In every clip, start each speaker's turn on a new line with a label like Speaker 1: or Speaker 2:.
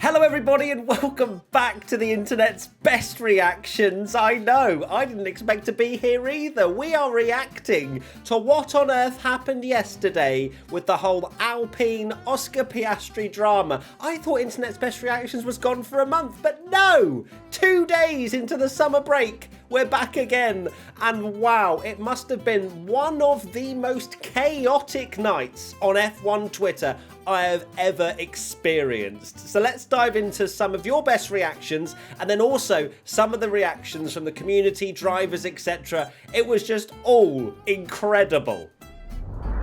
Speaker 1: Hello everybody and welcome back to the internet's best reactions. I know, I didn't expect to be here either. We are reacting to what on earth happened yesterday with the whole Alpine Oscar Piastri drama. I thought internet's best reactions was gone for a month, but no! 2 days into the summer break, we're back again. And wow, it must have been one of the most chaotic nights on F1 Twitter I have ever experienced. So let's dive into some of your best reactions and then also some of the reactions from the community, drivers, etc. It was just all incredible.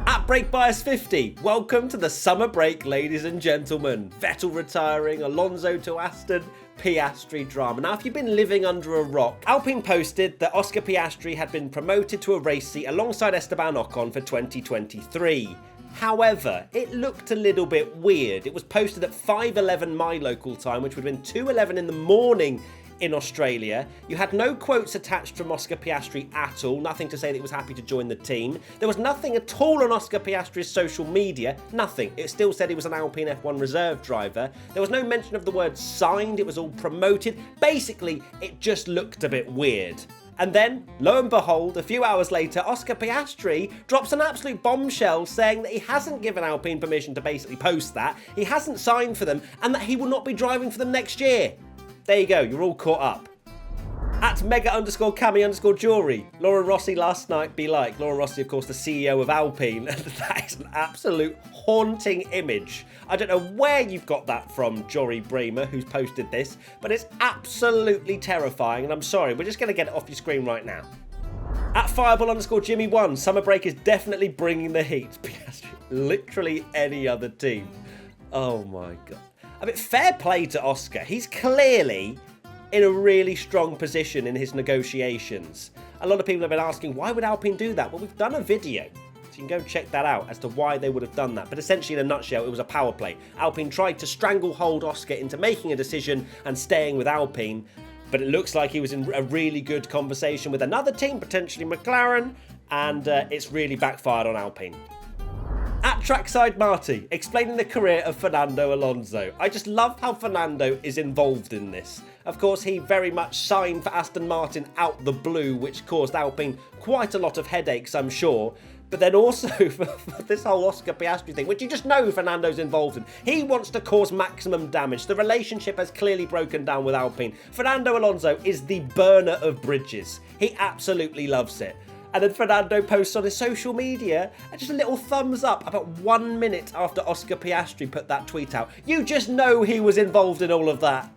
Speaker 1: At BreakBias50, welcome to the summer break, ladies and gentlemen. Vettel retiring, Alonso to Aston, Piastri drama. Now, if you've been living under a rock, Alpine posted that Oscar Piastri had been promoted to a race seat alongside Esteban Ocon for 2023. However, it looked a little bit weird. It was posted at 5:11 my local time, which would have been 2:11 in the morning in Australia. You had no quotes attached from Oscar Piastri at all, nothing to say that he was happy to join the team. There was nothing at all on Oscar Piastri's social media, nothing. It still said he was an Alpine F1 reserve driver. There was no mention of the word signed, it was all promoted. Basically, it just looked a bit weird. And then, lo and behold, a few hours later, Oscar Piastri drops an absolute bombshell saying that he hasn't given Alpine permission to basically post that, he hasn't signed for them, and that he will not be driving for them next year. There you go, you're all caught up. At mega_cami_jewelry, Laura Rossi last night be like. Laura Rossi, of course, the CEO of Alpine, and that is an absolute haunting image. I don't know where you've got that from, Jory Bremer, who's posted this, but it's absolutely terrifying, and I'm sorry, we're just going to get it off your screen right now. At Fireball_Jimmy1, summer break is definitely bringing the heat. Literally any other team. Oh my god. I mean, fair play to Oscar. He's clearly in a really strong position in his negotiations. A lot of people have been asking, why would Alpine do that? Well, we've done a video, so you can go check that out as to why they would have done that. But essentially, in a nutshell, it was a power play. Alpine tried to stranglehold Oscar into making a decision and staying with Alpine, but it looks like he was in a really good conversation with another team, potentially McLaren, and it's really backfired on Alpine. At Trackside Marty, explaining the career of Fernando Alonso. I just love how Fernando is involved in this. Of course, he very much signed for Aston Martin out the blue, which caused Alpine quite a lot of headaches, I'm sure. But then also for this whole Oscar Piastri thing, which you just know Fernando's involved in. He wants to cause maximum damage. The relationship has clearly broken down with Alpine. Fernando Alonso is the burner of bridges. He absolutely loves it. And then Fernando posts on his social media just a little thumbs up about 1 minute after Oscar Piastri put that tweet out. You just know he was involved in all of that.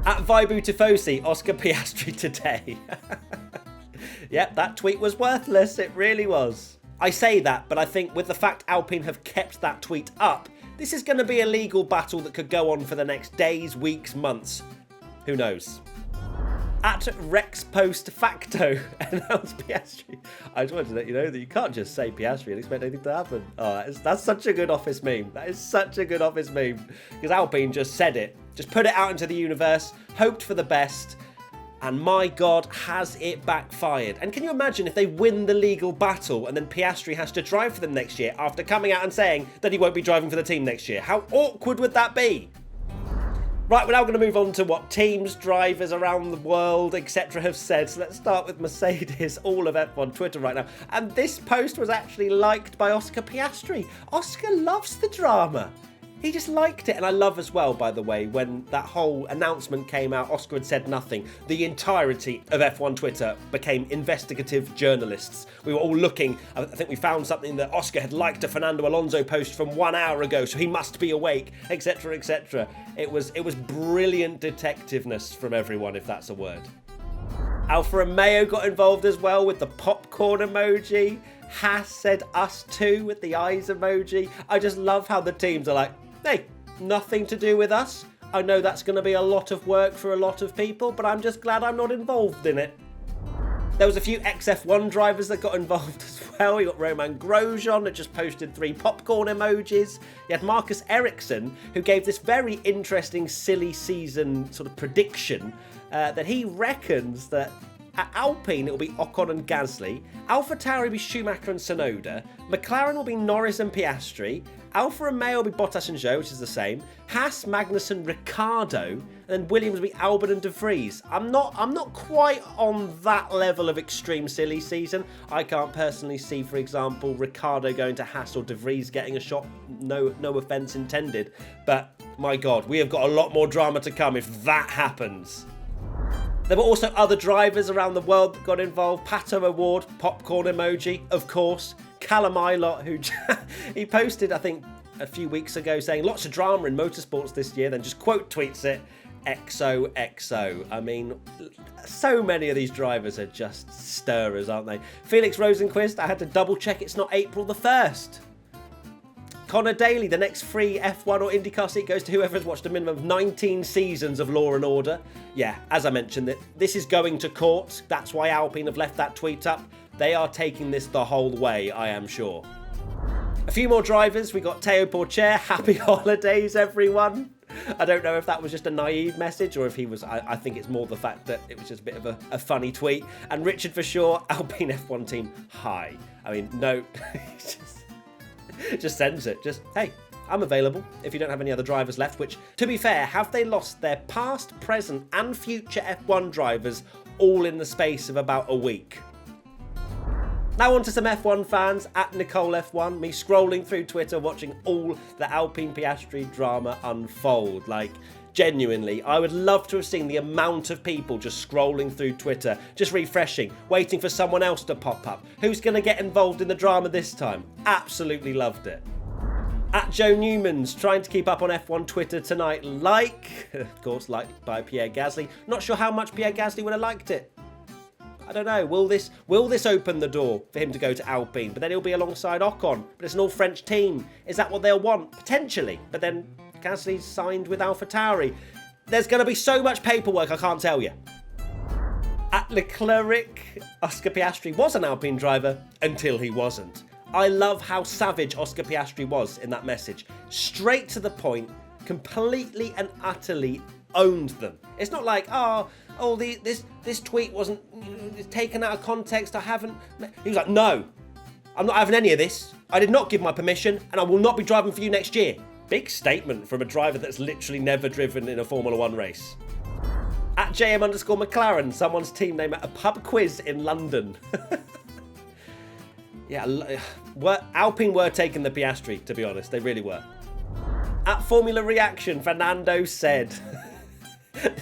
Speaker 1: At Vibu Tifosi, Oscar Piastri today. Yep, that tweet was worthless, it really was. I say that, but I think with the fact Alpine have kept that tweet up, this is going to be a legal battle that could go on for the next days, weeks, months. Who knows? At Rex Post Facto announced Piastri. I just wanted to let you know that you can't just say Piastri and expect anything to happen. Oh, that's such a good office meme. That is such a good office meme. Because Alpine just said it. Just put it out into the universe, hoped for the best, and my god, has it backfired. And can you imagine if they win the legal battle and then Piastri has to drive for them next year after coming out and saying that he won't be driving for the team next year? How awkward would that be? Right, we're now going to move on to what teams, drivers around the world, etc. have said. So let's start with Mercedes, all of F1 Twitter right now. And this post was actually liked by Oscar Piastri. Oscar loves the drama. He just liked it. And I love as well, by the way, when that whole announcement came out, Oscar had said nothing. The entirety of F1 Twitter became investigative journalists. We were all looking. I think we found something that Oscar had liked a Fernando Alonso post from 1 hour ago, so he must be awake, etc., etc. It was brilliant detectiveness from everyone, if that's a word. Alfa Romeo got involved as well with the popcorn emoji. Haas said us too with the eyes emoji. I just love how the teams are like, hey, nothing to do with us. I know that's going to be a lot of work for a lot of people, but I'm just glad I'm not involved in it. There was a few XF1 drivers that got involved as well. You got Roman Grosjean that just posted 3 popcorn emojis. You had Marcus Ericsson, who gave this very interesting silly season sort of prediction that he reckons that at Alpine, it will be Ocon and Gasly. AlphaTauri will be Schumacher and Tsunoda. McLaren will be Norris and Piastri. Alfa Romeo will be Bottas and Zhou, which is the same. Haas, Magnussen, Ricciardo, and then Williams will be Albon and De Vries. I'm not quite on that level of extreme silly season. I can't personally see, for example, Ricciardo going to Haas or De Vries getting a shot. No offence intended. But my God, we have got a lot more drama to come if that happens. There were also other drivers around the world that got involved. Pato Award, popcorn emoji, of course. Callum Ilott, who he posted, I think, a few weeks ago saying lots of drama in motorsports this year, then just quote tweets it, XOXO. I mean, so many of these drivers are just stirrers, aren't they? Felix Rosenqvist, I had to double check it's not April the 1st. Connor Daly, the next free F1 or IndyCar seat goes to whoever has watched a minimum of 19 seasons of Law & Order. Yeah, as I mentioned, this is going to court. That's why Alpine have left that tweet up. They are taking this the whole way, I am sure. A few more drivers. We got Teo Porcher. Happy holidays, everyone. I don't know if that was just a naive message or if he was... I think it's more the fact that it was just a bit of a funny tweet. And Richard Verschoor, Alpine F1 team, hi. I mean, no... just sends it. Just, hey, I'm available if you don't have any other drivers left, which, to be fair, have they lost their past, present and future F1 drivers all in the space of about a week? Now on to some F1 fans, at Nicole F1, me scrolling through Twitter watching all the Alpine Piastri drama unfold. Like, genuinely, I would love to have seen the amount of people just scrolling through Twitter, just refreshing, waiting for someone else to pop up. Who's going to get involved in the drama this time? Absolutely loved it. At Joe Newman's, trying to keep up on F1 Twitter tonight, of course, liked by Pierre Gasly. Not sure how much Pierre Gasly would have liked it. I don't know, will this open the door for him to go to Alpine? But then he'll be alongside Ocon, but it's an all-French team. Is that what they'll want? Potentially. But then Gasly's signed with AlphaTauri. There's going to be so much paperwork, I can't tell you. At Leclerc, Oscar Piastri was an Alpine driver until he wasn't. I love how savage Oscar Piastri was in that message. Straight to the point, completely and utterly owned them. It's not like, this tweet wasn't taken out of context, I haven't... He was like, no, I'm not having any of this. I did not give my permission, and I will not be driving for you next year. Big statement from a driver that's literally never driven in a Formula 1 race. At JM_McLaren, someone's team name at a pub quiz in London. Yeah, Alpine were taking the Piastri, to be honest. They really were. At Formula Reaction, Fernando said...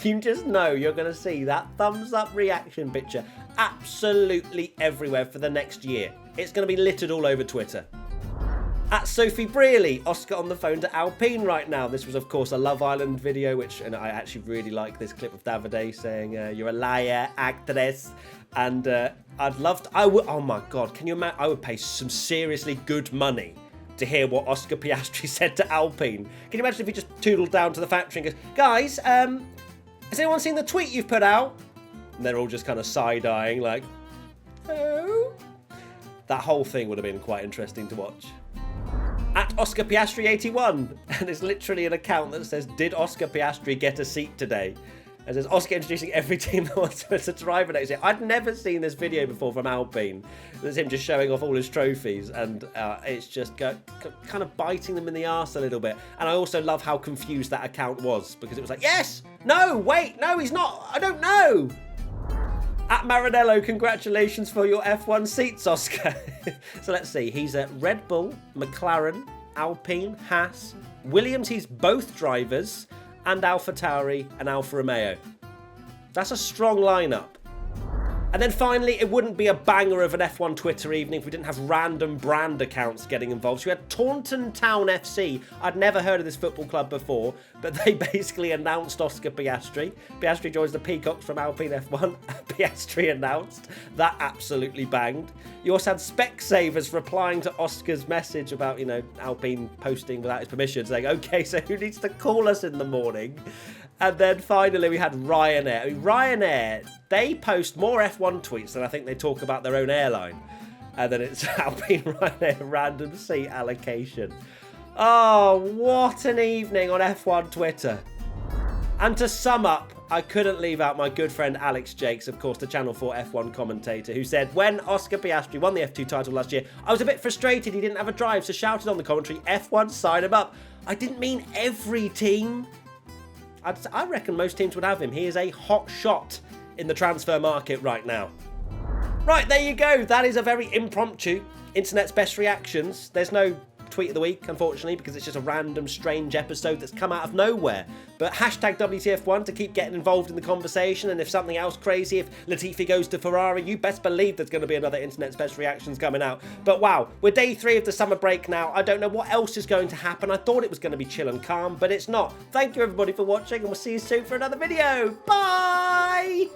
Speaker 1: You just know you're going to see that thumbs up reaction picture absolutely everywhere for the next year. It's going to be littered all over Twitter. At Sophie Brearley, Oscar on the phone to Alpine right now. This was, of course, a Love Island video, and I actually really like this clip of Davide saying, you're a liar, actress. And I'd love to... oh my God, can you imagine? I would pay some seriously good money to hear what Oscar Piastri said to Alpine. Can you imagine if he just toodled down to the factory and goes, guys, has anyone seen the tweet you've put out? And they're all just kind of side-eyeing like, oh. That whole thing would have been quite interesting to watch. At Oscar Piastri 81, and it's literally an account that says, did Oscar Piastri get a seat today? And says, Oscar introducing every team that wants to drive next year. I'd never seen this video before from Alpine. There's him just showing off all his trophies, and it's just kind of biting them in the arse a little bit. And I also love how confused that account was, because it was like, yes, no, wait, no, he's not, I don't know. At Maranello, congratulations for your F1 seats, Oscar. So let's see, he's at Red Bull, McLaren, Alpine, Haas, Williams, he's both drivers, and AlphaTauri and Alfa Romeo. That's a strong lineup. And then finally, it wouldn't be a banger of an F1 Twitter evening if we didn't have random brand accounts getting involved. So we had Taunton Town FC. I'd never heard of this football club before, but they basically announced Oscar Piastri. Piastri joins the Peacocks from Alpine F1. Piastri announced. That absolutely banged. You also had Specsavers replying to Oscar's message about, Alpine posting without his permission, saying, okay, so who needs to call us in the morning? And then finally we had Ryanair. I mean, Ryanair, they post more F1 tweets than I think they talk about their own airline. And then it's Alpine Ryanair random seat allocation. Oh, what an evening on F1 Twitter. And to sum up, I couldn't leave out my good friend Alex Jakes, of course, the Channel 4 F1 commentator, who said, when Oscar Piastri won the F2 title last year, I was a bit frustrated he didn't have a drive, so shouted on the commentary, F1, sign him up. I didn't mean every team. I reckon most teams would have him. He is a hot shot in the transfer market right now. Right, there you go. That is a very impromptu Internet's Best Reactions. There's no tweet of the week, unfortunately, because it's just a random, strange episode that's come out of nowhere. But hashtag WTF1 to keep getting involved in the conversation, and if something else crazy, if Latifi goes to Ferrari, you best believe there's going to be another Internet's Best Reactions coming out. But wow, we're day 3 of the summer break now. I don't know what else is going to happen. I thought it was going to be chill and calm, but it's not. Thank you everybody for watching, and we'll see you soon for another video. Bye!